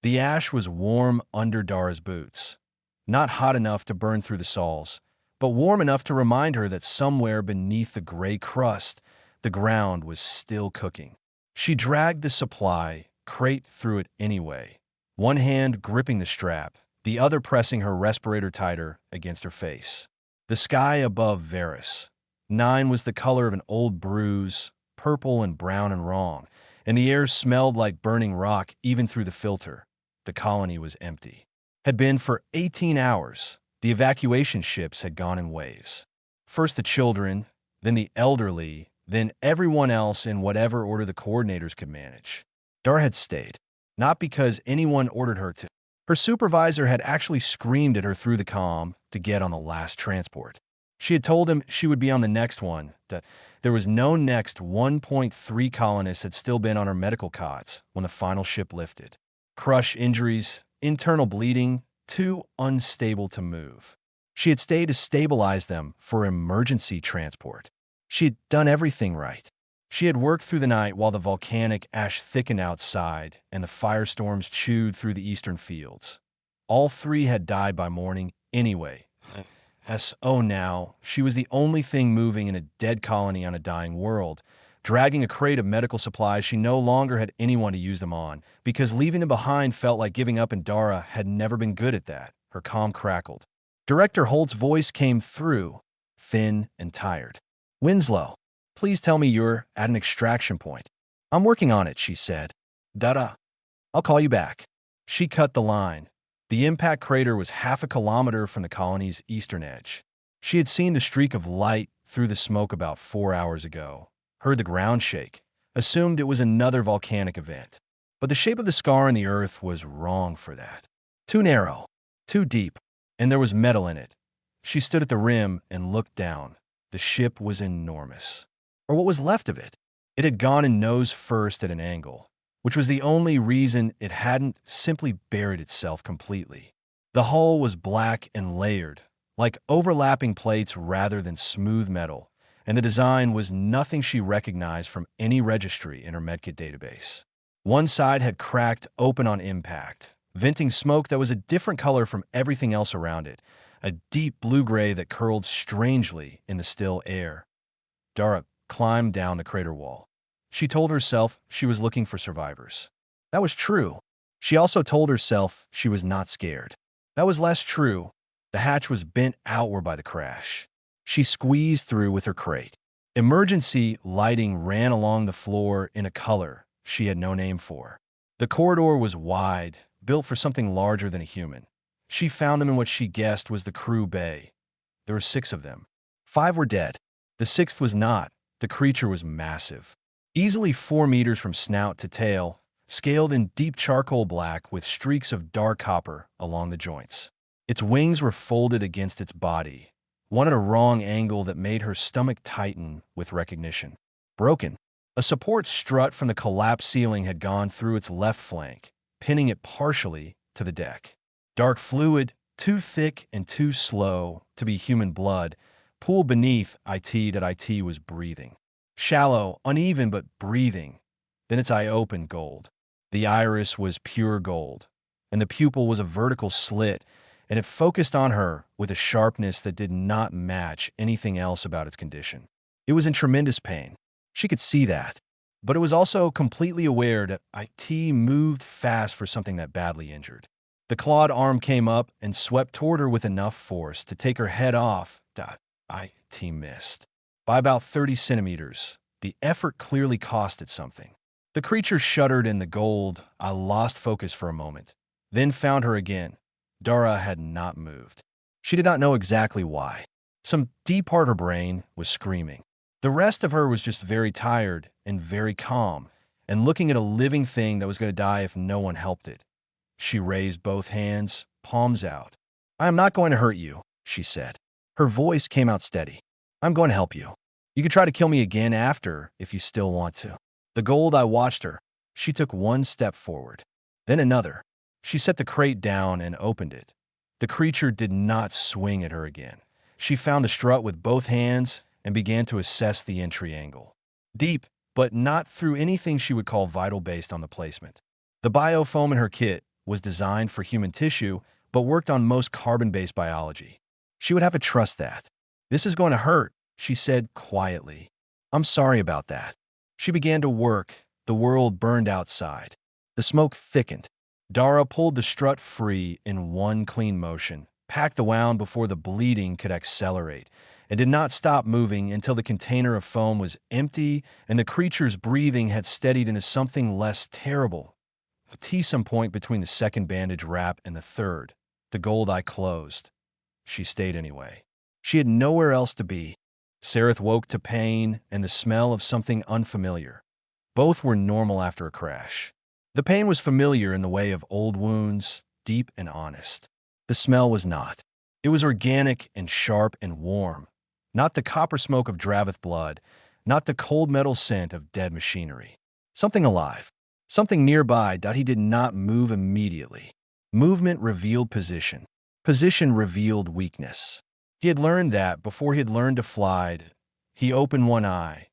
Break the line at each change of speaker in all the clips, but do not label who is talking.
The ash was warm under Dara's boots, not hot enough to burn through the soles, but warm enough to remind her that somewhere beneath the gray crust, the ground was still cooking. She dragged the supply crate through it anyway, one hand gripping the strap, the other pressing her respirator tighter against her face. The sky above Varus 9 was the color of an old bruise, purple and brown and wrong, and the air smelled like burning rock even through the filter. The colony was empty. Had been for 18 hours. The evacuation ships had gone in waves. First the children, then the elderly, then everyone else in whatever order the coordinators could manage. Dara had stayed, not because anyone ordered her to. Her supervisor had actually screamed at her through the comm to get on the last transport. She had told him she would be on the next one, that there was no next 1.3 colonists had still been on her medical cots when the final ship lifted. Crush injuries, internal bleeding, too unstable to move. She had stayed to stabilize them for emergency transport. She had done everything right. She had worked through the night while the volcanic ash thickened outside and the firestorms chewed through the eastern fields. All three had died by morning anyway. Now, she was the only thing moving in a dead colony on a dying world, dragging a crate of medical supplies she no longer had anyone to use them on, because leaving them behind felt like giving up, and Dara had never been good at that. Her comm crackled. Director Holt's voice came through, thin and tired. "Winslow, please tell me you're at an extraction point." "I'm working on it," she said. "Da-da. I'll call you back." She cut the line. The impact crater was half a kilometer from the colony's eastern edge. She had seen the streak of light through the smoke about 4 hours ago, heard the ground shake, assumed it was another volcanic event. But the shape of the scar in the earth was wrong for that. Too narrow, too deep, and there was metal in it. She stood at the rim and looked down. The ship was enormous. Or what was left of it. It had gone in nose first at an angle, which was the only reason it hadn't simply buried itself completely. The hull was black and layered, like overlapping plates rather than smooth metal, and the design was nothing she recognized from any registry in her medkit database. One side had cracked open on impact, venting smoke that was a different color from everything else around it, a deep blue-gray that curled strangely in the still air. Dara climbed down the crater wall. She told herself she was looking for survivors. That was true. She also told herself she was not scared. That was less true. The hatch was bent outward by the crash. She squeezed through with her crate. Emergency lighting ran along the floor in a color she had no name for. The corridor was wide, built for something larger than a human. She found them in what she guessed was the crew bay. There were 6 of them. 5 were dead. The 6th was not. The creature was massive. Easily 4 meters from snout to tail, scaled in deep charcoal black with streaks of dark copper along the joints. Its wings were folded against its body, one at a wrong angle that made her stomach tighten with recognition. Broken. A support strut from the collapsed ceiling had gone through its left flank, pinning it partially to the deck. Dark fluid, too thick and too slow to be human blood, pooled beneath IT was breathing. Shallow, uneven, but breathing. Then its eye opened gold. The iris was pure gold, and the pupil was a vertical slit, and it focused on her with a sharpness that did not match anything else about its condition. It was in tremendous pain. She could see that. But it was also completely aware that IT moved fast for something that badly injured. The clawed arm came up and swept toward her with enough force to take her head off. IT missed. By about 30 centimeters, the effort clearly cost it something. The creature shuddered in the gold. I lost focus for a moment, then found her again. Dara had not moved. She did not know exactly why. Some deep part of her brain was screaming. The rest of her was just very tired and very calm, and looking at a living thing that was going to die if no one helped it. She raised both hands, palms out. "I am not going to hurt you," she said. Her voice came out steady. "I'm going to help you. You can try to kill me again after, if you still want to." The gold I watched her. She took one step forward, then another. She set the crate down and opened it. The creature did not swing at her again. She found the strut with both hands and began to assess the entry angle. Deep, but not through anything she would call vital based on the placement. The biofoam in her kit was designed for human tissue, but worked on most carbon-based biology. She would have to trust that. "This is going to hurt," she said quietly. "I'm sorry about that." She began to work. The world burned outside. The smoke thickened. Dara pulled the strut free in one clean motion, packed the wound before the bleeding could accelerate, and did not stop moving until the container of foam was empty and the creature's breathing had steadied into something less terrible. A T-some point between the second bandage wrap and the third. The gold eye closed. She stayed anyway. She had nowhere else to be. Sareth woke to pain and the smell of something unfamiliar. Both were normal after a crash. The pain was familiar in the way of old wounds, deep and honest. The smell was not. It was organic and sharp and warm. Not the copper smoke of Dravith blood, not the cold metal scent of dead machinery. Something alive. Something nearby. He did not move immediately. Movement revealed position. Position revealed weakness. He had learned that before he had learned to fly. He opened one eye.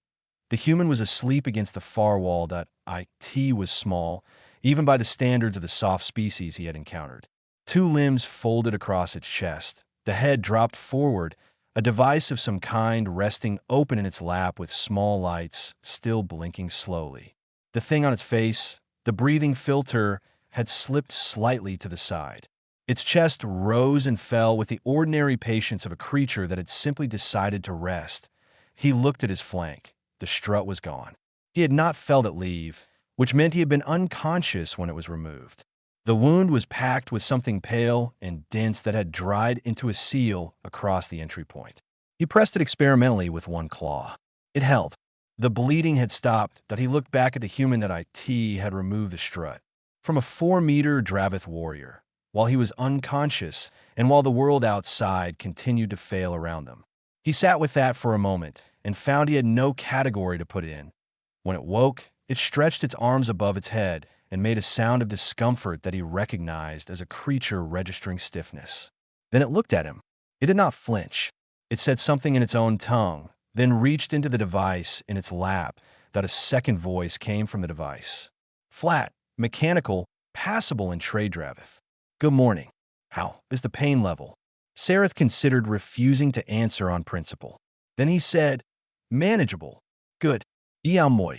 The human was asleep against the far wall. It was small, even by the standards of the soft species he had encountered. Two limbs folded across its chest. The head dropped forward, a device of some kind resting open in its lap with small lights still blinking slowly. The thing on its face, the breathing filter, had slipped slightly to the side. Its chest rose and fell with the ordinary patience of a creature that had simply decided to rest. He looked at his flank. The strut was gone. He had not felt it leave, which meant he had been unconscious when it was removed. The wound was packed with something pale and dense that had dried into a seal across the entry point. He pressed it experimentally with one claw. It held. The bleeding had stopped. He looked back at the human that had removed the strut. From a 4-meter Dravith warrior, while he was unconscious and while the world outside continued to fail around them. He sat with that for a moment and found he had no category to put in. When it woke, it stretched its arms above its head and made a sound of discomfort that he recognized as a creature registering stiffness. Then it looked at him. It did not flinch. It said something in its own tongue, then reached into the device in its lap. A second voice came from the device. Flat, mechanical, passable in Trade Dravith. "Good morning. How is the pain level?" Sareth considered refusing to answer on principle. Then he said, "Manageable. Good. Moi.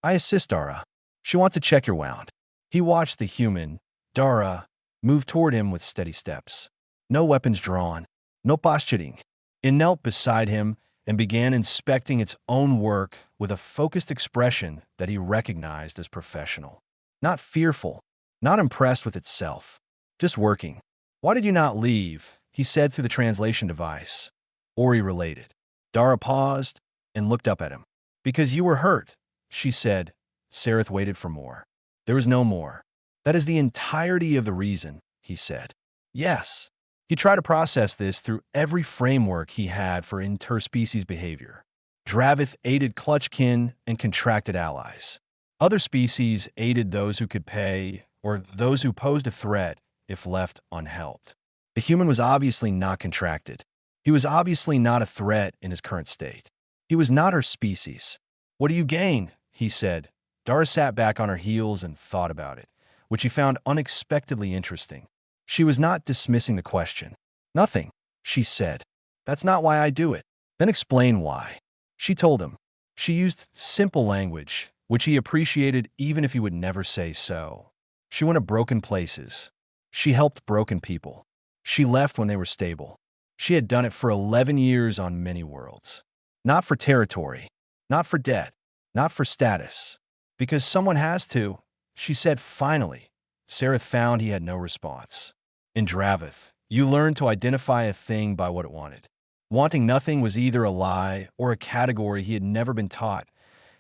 I assist Dara. She wants to check your wound." He watched the human, Dara, move toward him with steady steps. No weapons drawn. No posturing. It knelt beside him and began inspecting its own work with a focused expression that he recognized as professional. Not fearful. Not impressed with itself. Just working. "Why did you not leave?" he said through the translation device. Ori related. Dara paused and looked up at him. "Because you were hurt," she said. Sareth waited for more. There was no more. "That is the entirety of the reason," he said. "Yes." He tried to process this through every framework he had for interspecies behavior. Dravith aided clutchkin and contracted allies. Other species aided those who could pay or those who posed a threat if left unhelped. The human was obviously not contracted. He was obviously not a threat in his current state. He was not her species. "What do you gain?" he said. Dara sat back on her heels and thought about it, which he found unexpectedly interesting. She was not dismissing the question. "Nothing," she said. "That's not why I do it." "Then explain why." She told him. She used simple language, which he appreciated even if he would never say so. She went to broken places. She helped broken people. She left when they were stable. She had done it for 11 years on many worlds. Not for territory, not for debt, not for status. Because someone has to, she said finally. Sareth found he had no response. In Dravith, you learned to identify a thing by what it wanted. Wanting nothing was either a lie or a category he had never been taught.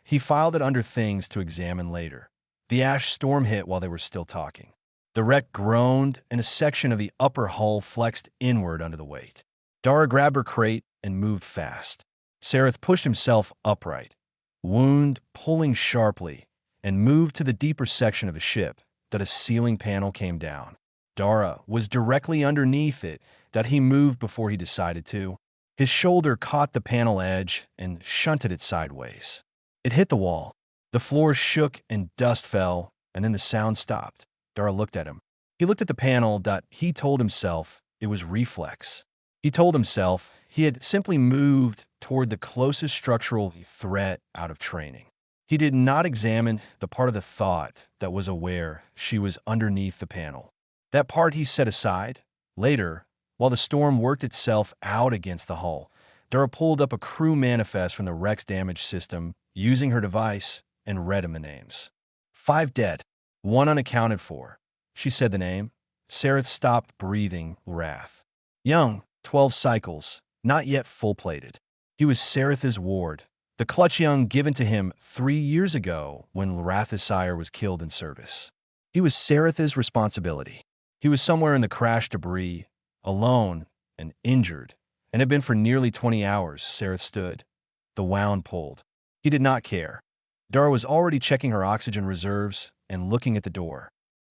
He filed it under things to examine later. The ash storm hit while they were still talking. The wreck groaned, and a section of the upper hull flexed inward under the weight. Dara grabbed her crate and moved fast. Sareth pushed himself upright, wound pulling sharply, and moved to the deeper section of the ship. A ceiling panel came down. Dara was directly underneath it. He moved before he decided to. His shoulder caught the panel edge and shunted it sideways. It hit the wall. The floor shook and dust fell, and then the sound stopped. Dara looked at him. He looked at the panel. He told himself it was reflex. He told himself he had simply moved toward the closest structural threat out of training. He did not examine the part of the thought that was aware she was underneath the panel. That part he set aside. Later, while the storm worked itself out against the hull, Dara pulled up a crew manifest from the wreck's damage system using her device and read him the names. 5 dead, 1 unaccounted for. She said the name. Sareth stopped breathing wrath. Young, 12 cycles, not yet full-plated. He was Sareth's ward, the clutch young given to him 3 years ago when Larath's sire was killed in service. He was Sareth's responsibility. He was somewhere in the crash debris, alone and injured, and had been for nearly 20 hours. Sareth stood. The wound pulled. He did not care. Dara was already checking her oxygen reserves and looking at the door.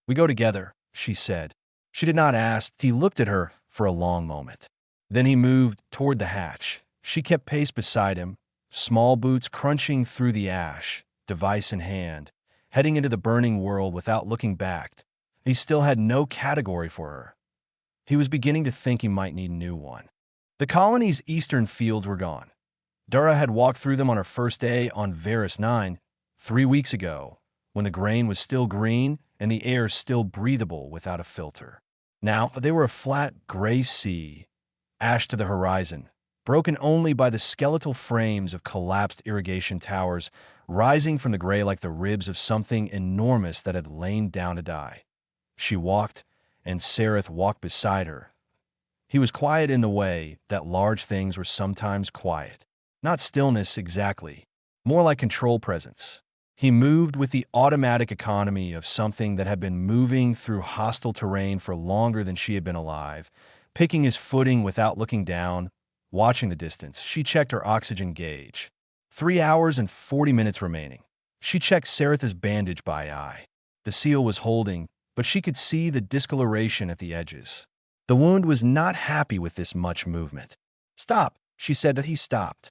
"We go together," she said. She did not ask. He looked at her for a long moment. Then he moved toward the hatch. She kept pace beside him, small boots crunching through the ash, device in hand, heading into the burning world without looking back. He still had no category for her. He was beginning to think he might need a new one. The colony's eastern fields were gone. Dara had walked through them on her first day on Varus 9, 3 weeks ago, when the grain was still green and the air still breathable without a filter. Now they were a flat, gray sea, ash to the horizon, broken only by the skeletal frames of collapsed irrigation towers rising from the gray like the ribs of something enormous that had lain down to die. She walked, and Sareth walked beside her. He was quiet in the way that large things were sometimes quiet. Not stillness exactly, more like control presence. He moved with the automatic economy of something that had been moving through hostile terrain for longer than she had been alive, picking his footing without looking down, watching the distance. She checked her oxygen gauge. 3 hours and 40 minutes remaining. She checked Sareth's bandage by eye. The seal was holding, but she could see the discoloration at the edges. The wound was not happy with this much movement. "Stop," she said. That he stopped.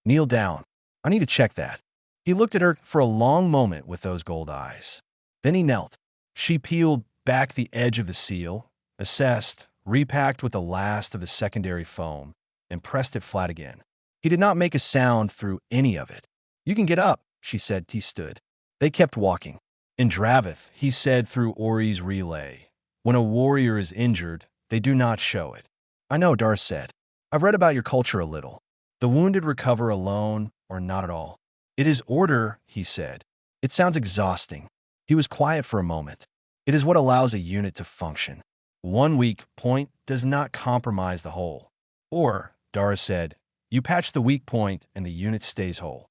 "Kneel down. I need to check that." He looked at her for a long moment with those gold eyes. Then he knelt. She peeled back the edge of the seal, assessed, repacked with the last of the secondary foam, and pressed it flat again. He did not make a sound through any of it. "You can get up," she said. He stood. They kept walking. "In Dravith," he said through Ori's relay, "when a warrior is injured, they do not show it." "I know," Dar said. "I've read about your culture a little. The wounded recover alone or not at all." "It is order," he said. "It sounds exhausting." He was quiet for a moment. "It is what allows a unit to function. One weak point does not compromise the whole." "Or," Dara said, "you patch the weak point and the unit stays whole."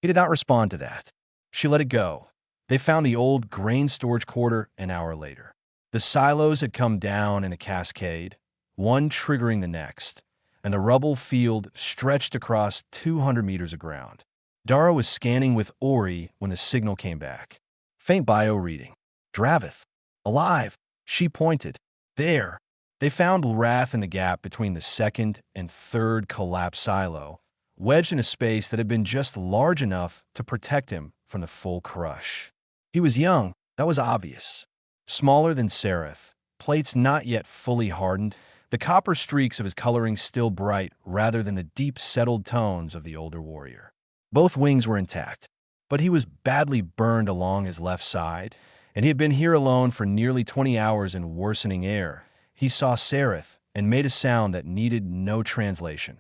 He did not respond to that. She let it go. They found the old grain storage quarter an hour later. The silos had come down in a cascade, one triggering the next, and the rubble field stretched across 200 meters of ground. Dara was scanning with Ori when the signal came back. Faint bio reading. "Dravith. Alive." She pointed. "There." They found Wrath in the gap between the second and third collapsed silo, wedged in a space that had been just large enough to protect him from the full crush. He was young, that was obvious. Smaller than Sareth, plates not yet fully hardened, the copper streaks of his coloring still bright rather than the deep settled tones of the older warrior. Both wings were intact, but he was badly burned along his left side, and he had been here alone for nearly 20 hours in worsening air. He saw Sareth and made a sound that needed no translation.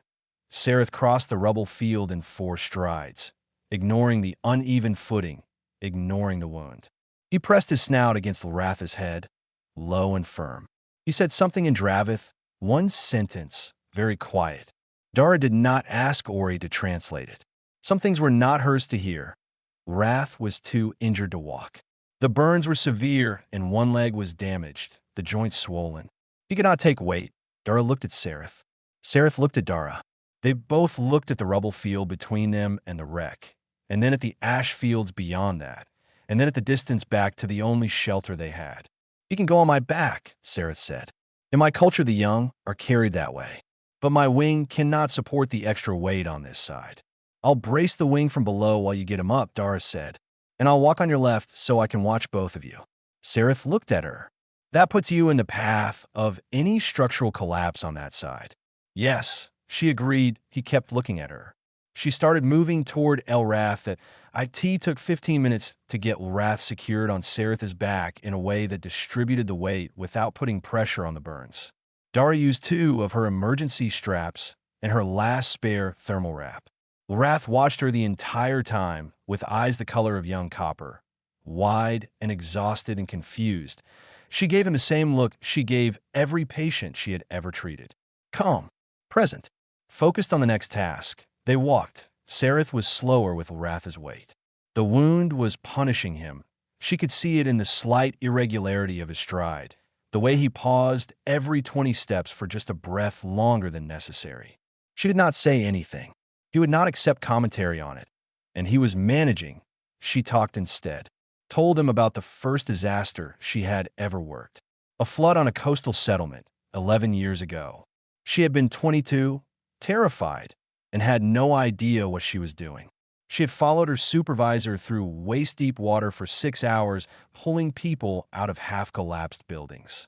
Sareth crossed the rubble field in 4 strides, ignoring the uneven footing, ignoring the wound. He pressed his snout against Larath's head, low and firm. He said something in Dravith, one sentence, very quiet. Dara did not ask Ori to translate it. Some things were not hers to hear. Wrath was too injured to walk. The burns were severe and one leg was damaged, the joint swollen. He could not take weight. Dara looked at Sareth. Sareth looked at Dara. They both looked at the rubble field between them and the wreck, and then at the ash fields beyond that, and then at the distance back to the only shelter they had. "He can go on my back," Sareth said. "In my culture, the young are carried that way. But my wing cannot support the extra weight on this side." "I'll brace the wing from below while you get him up," Dara said. "And I'll walk on your left so I can watch both of you." Sareth looked at her. That puts you in the path of any structural collapse on that side. Yes, she agreed. He kept looking at her. She started moving toward El Rath. That it took 15 minutes to get Rath secured on Sereth's back in a way that distributed the weight without putting pressure on the burns. Dara used two of her emergency straps and her last spare thermal wrap. Rath watched her the entire time with eyes the color of young copper, wide and exhausted and confused. She gave him the same look she gave every patient she had ever treated. Calm, present, focused on the next task. They walked. Sereth was slower with Rath's weight. The wound was punishing him. She could see it in the slight irregularity of his stride, the way he paused every 20 steps for just a breath longer than necessary. She did not say anything. He would not accept commentary on it. And he was managing. She talked instead. Told him about the first disaster she had ever worked. A flood on a coastal settlement 11 years ago. She had been 22, terrified, and had no idea what she was doing. She had followed her supervisor through waist-deep water for 6 hours, pulling people out of half-collapsed buildings.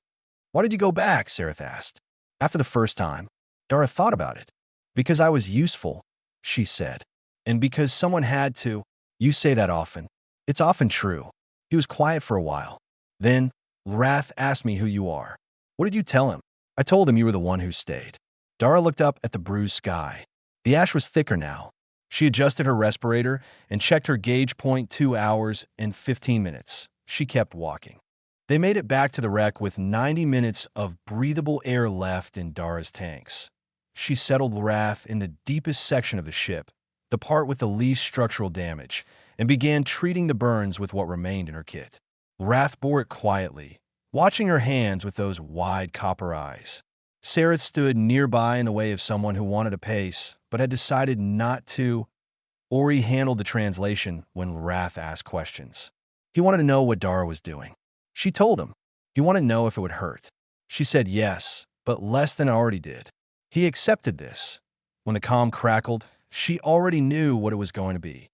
"Why did you go back?" Sereth asked. After the first time, Dara thought about it. "Because I was useful," she said. "And because someone had to." "You say that often." "It's often true." He was quiet for a while. Then, "Rath asked me who you are." "What did you tell him?" "I told him you were the one who stayed." Dara looked up at the bruised sky. The ash was thicker now. She adjusted her respirator and checked her gauge point. 2 hours and 15 minutes. She kept walking. They made it back to the wreck with 90 minutes of breathable air left in Dara's tanks. She settled Rath in the deepest section of the ship, the part with the least structural damage, and began treating the burns with what remained in her kit. Rath bore it quietly, watching her hands with those wide copper eyes. Sereth stood nearby in the way of someone who wanted a pace, but had decided not to. Ori handled the translation when Rath asked questions. He wanted to know what Dara was doing. She told him. He wanted to know if it would hurt. She said yes, but less than it already did. He accepted this. When the comm crackled, she already knew what it was going to be.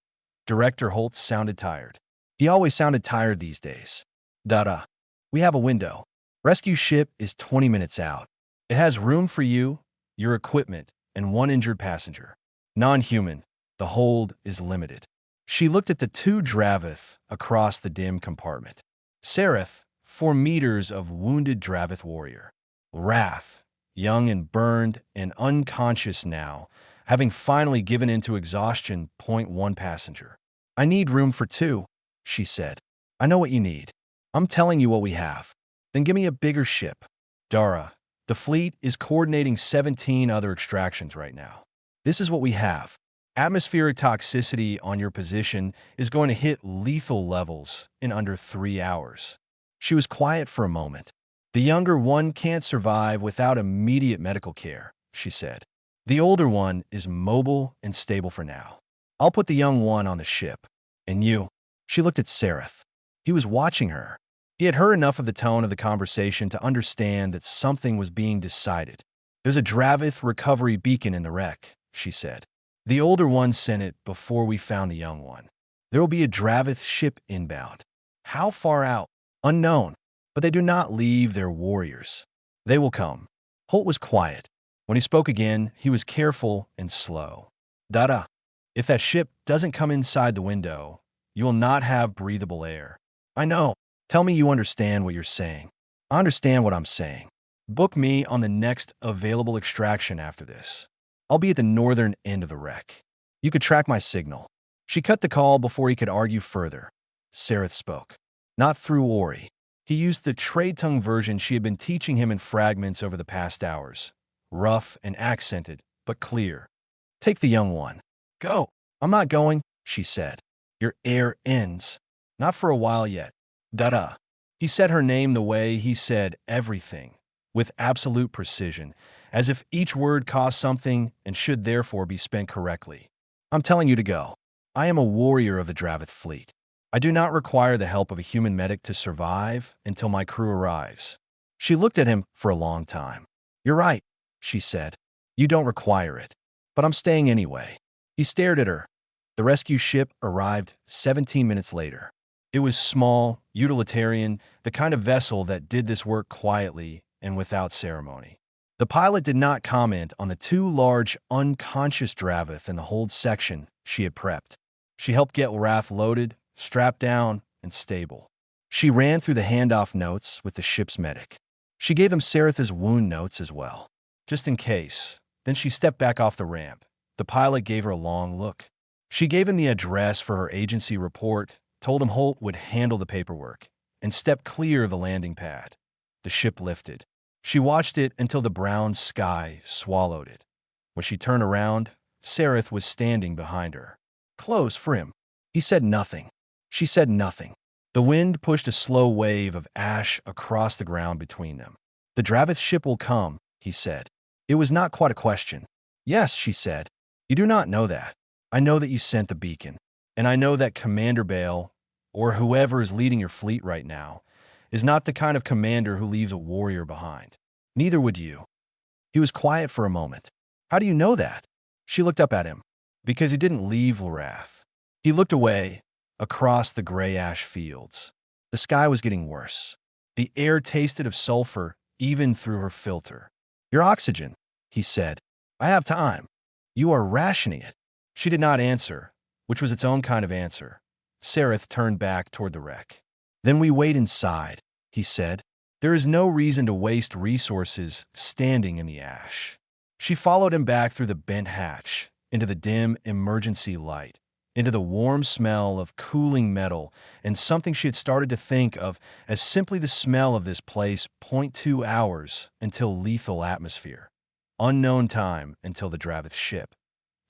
Director Holtz sounded tired. He always sounded tired these days. Dara, we have a window. Rescue ship is 20 minutes out. It has room for you, your equipment, and one injured passenger. Non-human, the hold is limited. She looked at the two Dravith across the dim compartment. Sereth, 4 meters of wounded Dravith warrior. Rath, young and burned and unconscious now, having finally given in to exhaustion. 1 passenger. "I need room for 2, she said. "I know what you need. I'm telling you what we have. Then give me a bigger ship." "Dara, the fleet is coordinating 17 other extractions right now. This is what we have. Atmospheric toxicity on your position is going to hit lethal levels in under 3 hours." She was quiet for a moment. "The younger one can't survive without immediate medical care," she said. "The older one is mobile and stable for now. I'll put the young one on the ship. And you?" She looked at Sereth. He was watching her. He had heard enough of the tone of the conversation to understand that something was being decided. "There's a Dravith recovery beacon in the wreck," she said. "The older one sent it before we found the young one. There will be a Dravith ship inbound. How far out? Unknown. But they do not leave their warriors. They will come." Holt was quiet. When he spoke again, he was careful and slow. "Dada, if that ship doesn't come inside the window, you will not have breathable air." "I know. Tell me you understand what you're saying." "I understand what I'm saying. Book me on the next available extraction after this. I'll be at the northern end of the wreck. You could track my signal." She cut the call before he could argue further. Sereth spoke. Not through Ori. He used the trade tongue version she had been teaching him in fragments over the past hours. Rough and accented, but clear. "Take the young one." "Go." "I'm not going," she said. "Your air ends. Not for a while yet." "Dada." He said her name the way he said everything, with absolute precision, as if each word cost something and should therefore be spent correctly. "I'm telling you to go. I am a warrior of the Dravith fleet. I do not require the help of a human medic to survive until my crew arrives." She looked at him for a long time. "You're right," she said. "You don't require it. But I'm staying anyway." He stared at her. The rescue ship arrived 17 minutes later. It was small, utilitarian, the kind of vessel that did this work quietly and without ceremony. The pilot did not comment on the two large, unconscious Dravith in the hold section she had prepped. She helped get Wrath loaded, strapped down, and stable. She ran through the handoff notes with the ship's medic. She gave him Saratha's wound notes as well, just in case. Then she stepped back off the ramp. The pilot gave her a long look. She gave him the address for her agency report, told him Holt would handle the paperwork, and stepped clear of the landing pad. The ship lifted. She watched it until the brown sky swallowed it. When she turned around, Sarath was standing behind her. Close for him. He said nothing. She said nothing. The wind pushed a slow wave of ash across the ground between them. The Dravith ship will come, he said. It was not quite a question. Yes, she said. You do not know that. I know that you sent the beacon. And I know that Commander Bale, or whoever is leading your fleet right now, is not the kind of commander who leaves a warrior behind. Neither would you. He was quiet for a moment. How do you know that? She looked up at him. Because he didn't leave Wrath. He looked away, across the gray ash fields. The sky was getting worse. The air tasted of sulfur, even through her filter. Your oxygen, he said. I have time. You are rationing it. She did not answer, which was its own kind of answer. Sarath turned back toward the wreck. Then we wait inside, he said. There is no reason to waste resources standing in the ash. She followed him back through the bent hatch, into the dim emergency light, into the warm smell of cooling metal and something she had started to think of as simply the smell of this place. 0.2 hours until lethal atmosphere. Unknown time until the Dravith ship.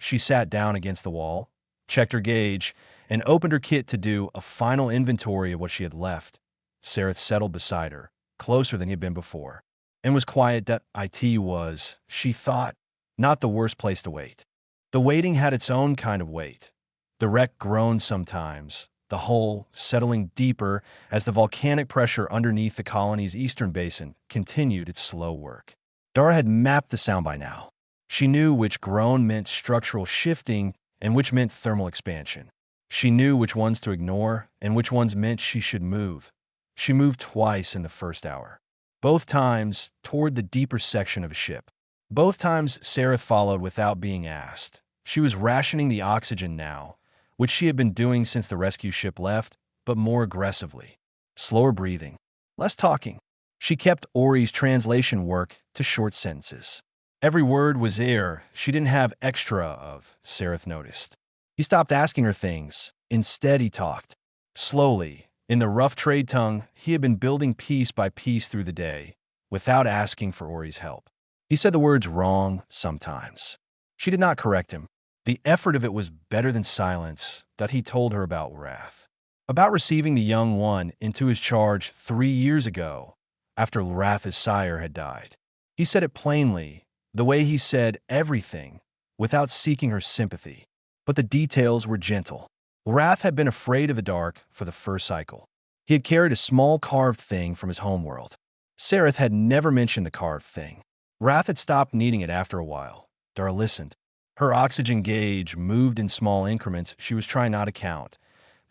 She sat down against the wall, checked her gauge, and opened her kit to do a final inventory of what she had left. Sarath settled beside her, closer than he had been before, and was quiet. That IT was, she thought, not the worst place to wait. The waiting had its own kind of weight. The wreck groaned sometimes, the hull settling deeper as the volcanic pressure underneath the colony's eastern basin continued its slow work. Dara had mapped the sound by now. She knew which groan meant structural shifting and which meant thermal expansion. She knew which ones to ignore and which ones meant she should move. She moved twice in the first hour. Both times toward the deeper section of a ship. Both times Sarath followed without being asked. She was rationing the oxygen now, which she had been doing since the rescue ship left, but more aggressively. Slower breathing. Less talking. She kept Ori's translation work to short sentences. Every word was air she didn't have extra of, Sarath noticed. He stopped asking her things. Instead, he talked. Slowly, in the rough trade tongue he had been building piece by piece through the day, without asking for Ori's help. He said the words wrong sometimes. She did not correct him. The effort of it was better than silence that he told her about Wrath. About receiving the young one into his charge 3 years ago, after Wrath's sire had died. He said it plainly, the way he said everything, without seeking her sympathy. But the details were gentle. Wrath had been afraid of the dark for the first cycle. He had carried a small carved thing from his homeworld. Sarath had never mentioned the carved thing. Wrath had stopped needing it after a while. Dara listened. Her oxygen gauge moved in small increments she was trying not to count.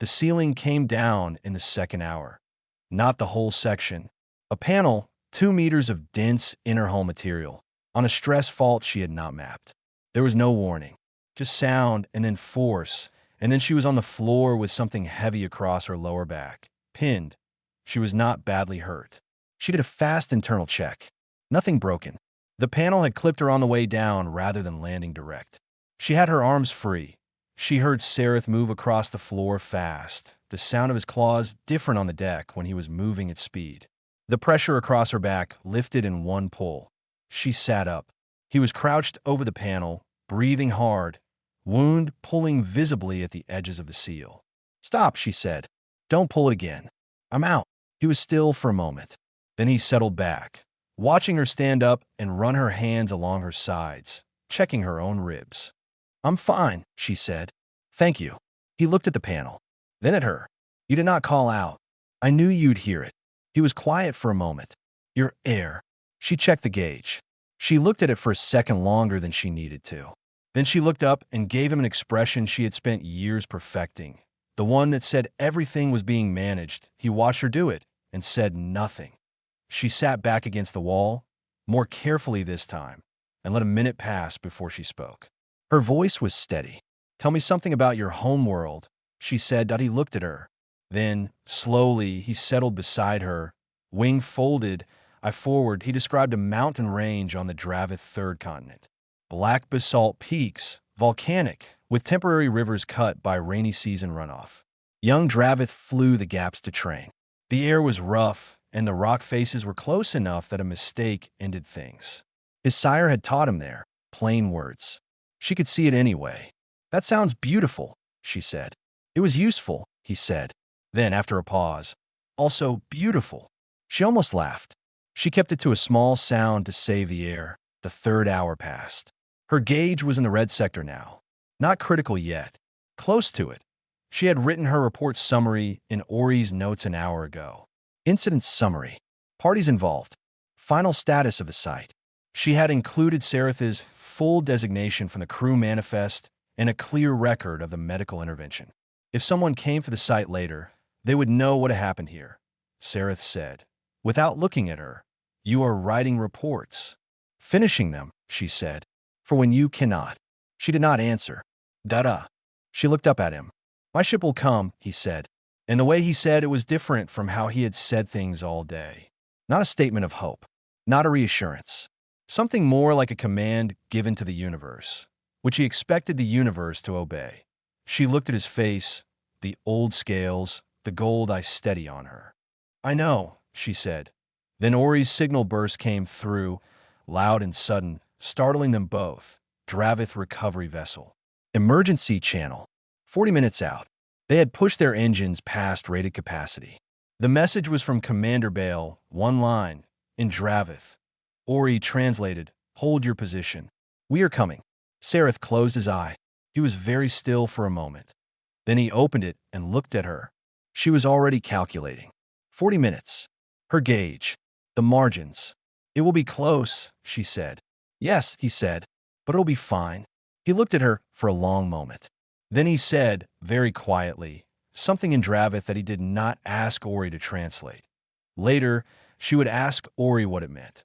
The ceiling came down in the second hour. Not the whole section. A panel, 2 meters of dense inner hull material, on a stress fault she had not mapped. There was no warning. Just sound and then force, and then she was on the floor with something heavy across her lower back. Pinned. She was not badly hurt. She did a fast internal check. Nothing broken. The panel had clipped her on the way down rather than landing direct. She had her arms free. She heard Sarath move across the floor fast, the sound of his claws different on the deck when he was moving at speed. The pressure across her back lifted in one pull. She sat up. He was crouched over the panel, breathing hard, wound pulling visibly at the edges of the seal. Stop, she said. Don't pull it again. I'm out. He was still for a moment. Then he settled back, watching her stand up and run her hands along her sides, checking her own ribs. I'm fine, she said. Thank you. He looked at the panel, then at her. You did not call out. I knew you'd hear it. He was quiet for a moment. Your air. She checked the gauge. She looked at it for a second longer than she needed to. Then she looked up and gave him an expression she had spent years perfecting, The one that said everything was being managed. He watched her do it and said nothing. She sat back against the wall, more carefully this time, and let a minute pass before she spoke. Her voice was steady. "Tell me something about your home world," she said. He looked at her. Then, slowly, he settled beside her. Wing folded, eye forward, he described a mountain range on the Dravith third continent. Black basalt peaks, volcanic, with temporary rivers cut by rainy season runoff. Young Dravith flew the gaps to train. The air was rough, and the rock faces were close enough that a mistake ended things. His sire had taught him there, plain words. She could see it anyway. "That sounds beautiful," she said. "It was useful," he said. Then, after a pause, "Also beautiful." She almost laughed. She kept it to a small sound to save the air. The third hour passed. Her gauge was in the red sector now. Not critical yet. Close to it. She had written her report summary in Ori's notes an hour ago. Incident summary. Parties involved. Final status of the site. She had included Sareth's full designation from the crew manifest and a clear record of the medical intervention. If someone came for the site later, they would know what had happened here. Sareth said, without looking at her, "You are writing reports." "Finishing them," she said, "for when you cannot." She did not answer. "Da-da." She looked up at him. "My ship will come," he said. And the way he said it was different from how he had said things all day. Not a statement of hope. Not a reassurance. Something more like a command given to the universe, which he expected the universe to obey. She looked at his face, the old scales, the gold eye steady on her. "I know," she said. Then Ori's signal burst came through, loud and sudden, startling them both. Dravith recovery vessel. Emergency channel. 40 minutes out. They had pushed their engines past rated capacity. The message was from Commander Bale, one line, in Dravith. Ori translated, "Hold your position. We are coming." Sareth closed his eye. He was very still for a moment. Then he opened it and looked at her. She was already calculating. 40 minutes. Her gauge. The margins. "It will be close," she said. "Yes," he said, "but it'll be fine." He looked at her for a long moment. Then he said, very quietly, something in Dravith that he did not ask Ori to translate. Later, she would ask Ori what it meant.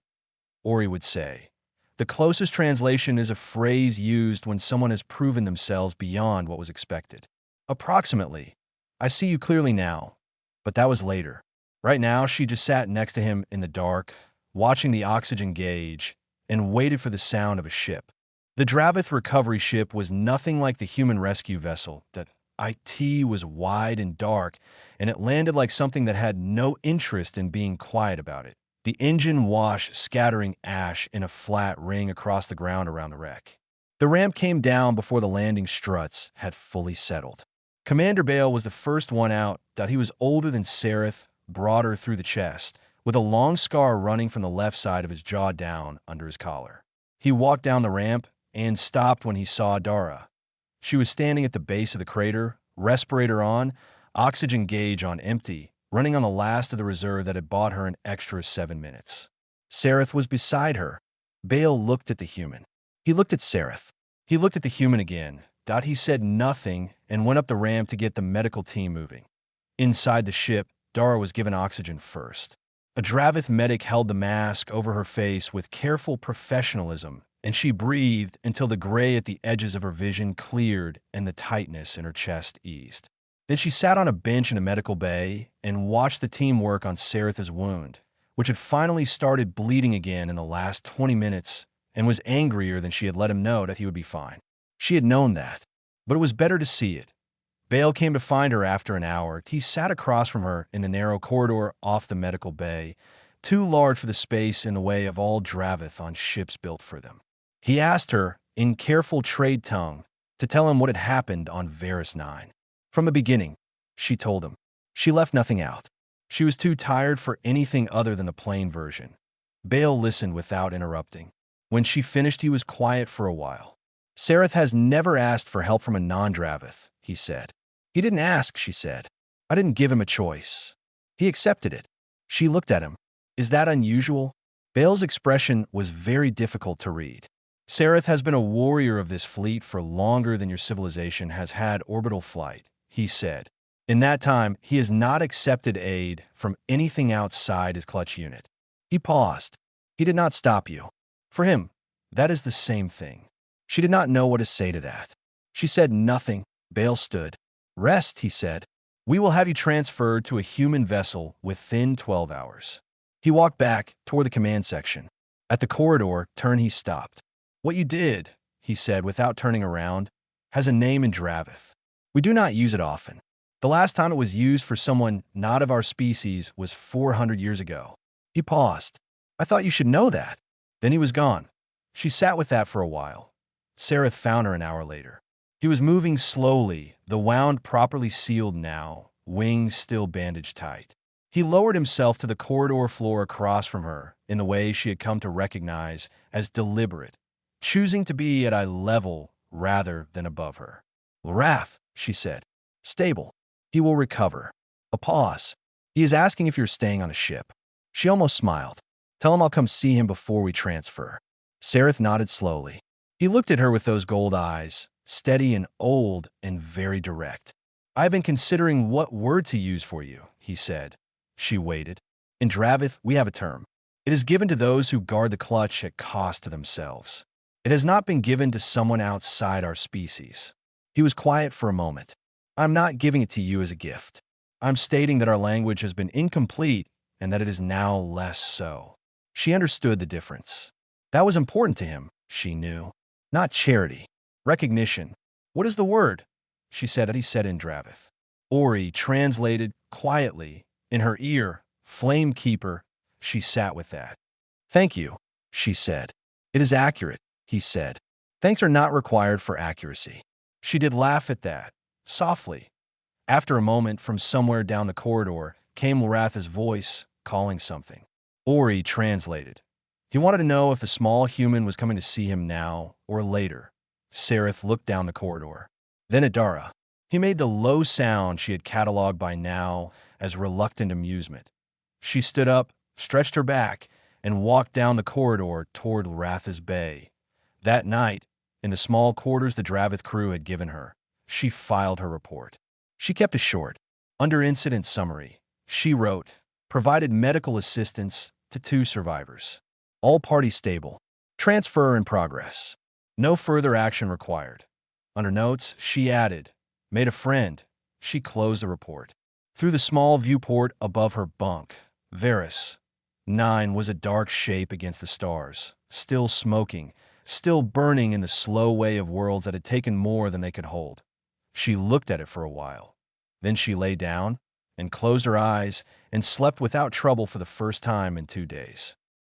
Ori would say, "The closest translation is a phrase used when someone has proven themselves beyond what was expected. Approximately, I see you clearly now." But that was later. Right now, she just sat next to him in the dark, watching the oxygen gauge, and waited for the sound of a ship. The Dravith recovery ship was nothing like the human rescue vessel. That IT was wide and dark, and it landed like something that had no interest in being quiet about it. The engine wash scattering ash in a flat ring across the ground around the wreck. The ramp came down before the landing struts had fully settled. Commander Bale was the first one out. He was older than Sareth, broader through the chest, with a long scar running from the left side of his jaw down under his collar. He walked down the ramp and stopped when he saw Dara. She was standing at the base of the crater, respirator on, oxygen gauge on empty, running on the last of the reserve that had bought her an extra 7 minutes. Sareth was beside her. Bale looked at the human. He looked at Sareth. He looked at the human again. He said nothing and went up the ramp to get the medical team moving. Inside the ship, Dara was given oxygen first. A Dravith medic held the mask over her face with careful professionalism, and she breathed until the gray at the edges of her vision cleared and the tightness in her chest eased. Then she sat on a bench in a medical bay and watched the team work on Sareth's wound, which had finally started bleeding again in the last 20 minutes and was angrier than she had let him know that he would be fine. She had known that, but it was better to see it. Bale came to find her after an hour. He sat across from her in the narrow corridor off the medical bay, too large for the space in the way of all Dravith on ships built for them. He asked her, in careful trade tongue, to tell him what had happened on Varus 9. From the beginning, she told him. She left nothing out. She was too tired for anything other than the plain version. Bale listened without interrupting. When she finished, he was quiet for a while. "Sareth has never asked for help from a non-Dravith," he said. "He didn't ask," she said. "I didn't give him a choice. He accepted it." She looked at him. "Is that unusual?" Bale's expression was very difficult to read. "Sareth has been a warrior of this fleet for longer than your civilization has had orbital flight," he said. In that time, he has not accepted aid from anything outside his clutch unit. He paused. He did not stop you. For him, that is the same thing. She did not know what to say to that. She said nothing. Bale stood. Rest, he said. We will have you transferred to a human vessel within 12 hours. He walked back toward the command section. At the corridor turn he stopped. What you did, he said without turning around, has a name in Dravith. We do not use it often. The last time it was used for someone not of our species was 400 years ago. He paused. I thought you should know that. Then he was gone. She sat with that for a while. Sareth found her an hour later. He was moving slowly, the wound properly sealed now, wings still bandaged tight. He lowered himself to the corridor floor across from her in the way she had come to recognize as deliberate, choosing to be at a level rather than above her. Wrath, she said. Stable. He will recover. A pause. He is asking if you're staying on a ship. She almost smiled. Tell him I'll come see him before we transfer. Sareth nodded slowly. He looked at her with those gold eyes, steady and old and very direct. I've been considering what word to use for you, he said. She waited. In Dravith, we have a term. It is given to those who guard the clutch at cost to themselves. It has not been given to someone outside our species. He was quiet for a moment. I'm not giving it to you as a gift. I'm stating that our language has been incomplete and that it is now less so. She understood the difference. That was important to him, she knew. Not charity. Recognition. What is the word? She said, he said in Dravith. Ori translated quietly. In her ear, Flame Keeper, she sat with that. Thank you, she said. It is accurate, he said. Thanks are not required for accuracy. She did laugh at that, softly. After a moment, from somewhere down the corridor, came Loratha's voice, calling something. Ori translated. He wanted to know if the small human was coming to see him now or later. Sareth looked down the corridor. Then at Dara. He made the low sound she had cataloged by now as reluctant amusement. She stood up, stretched her back, and walked down the corridor toward Loratha's bay. That night, in the small quarters the Dravith crew had given her, she filed her report. She kept it short. Under incident summary, she wrote, provided medical assistance to 2 survivors. All parties stable. Transfer in progress. No further action required. Under notes, she added, made a friend. She closed the report. Through the small viewport above her bunk, Varys, 9, was a dark shape against the stars, still smoking, still burning in the slow way of worlds that had taken more than they could hold. She looked at it for a while. Then she lay down and closed her eyes and slept without trouble for the first time in 2 days.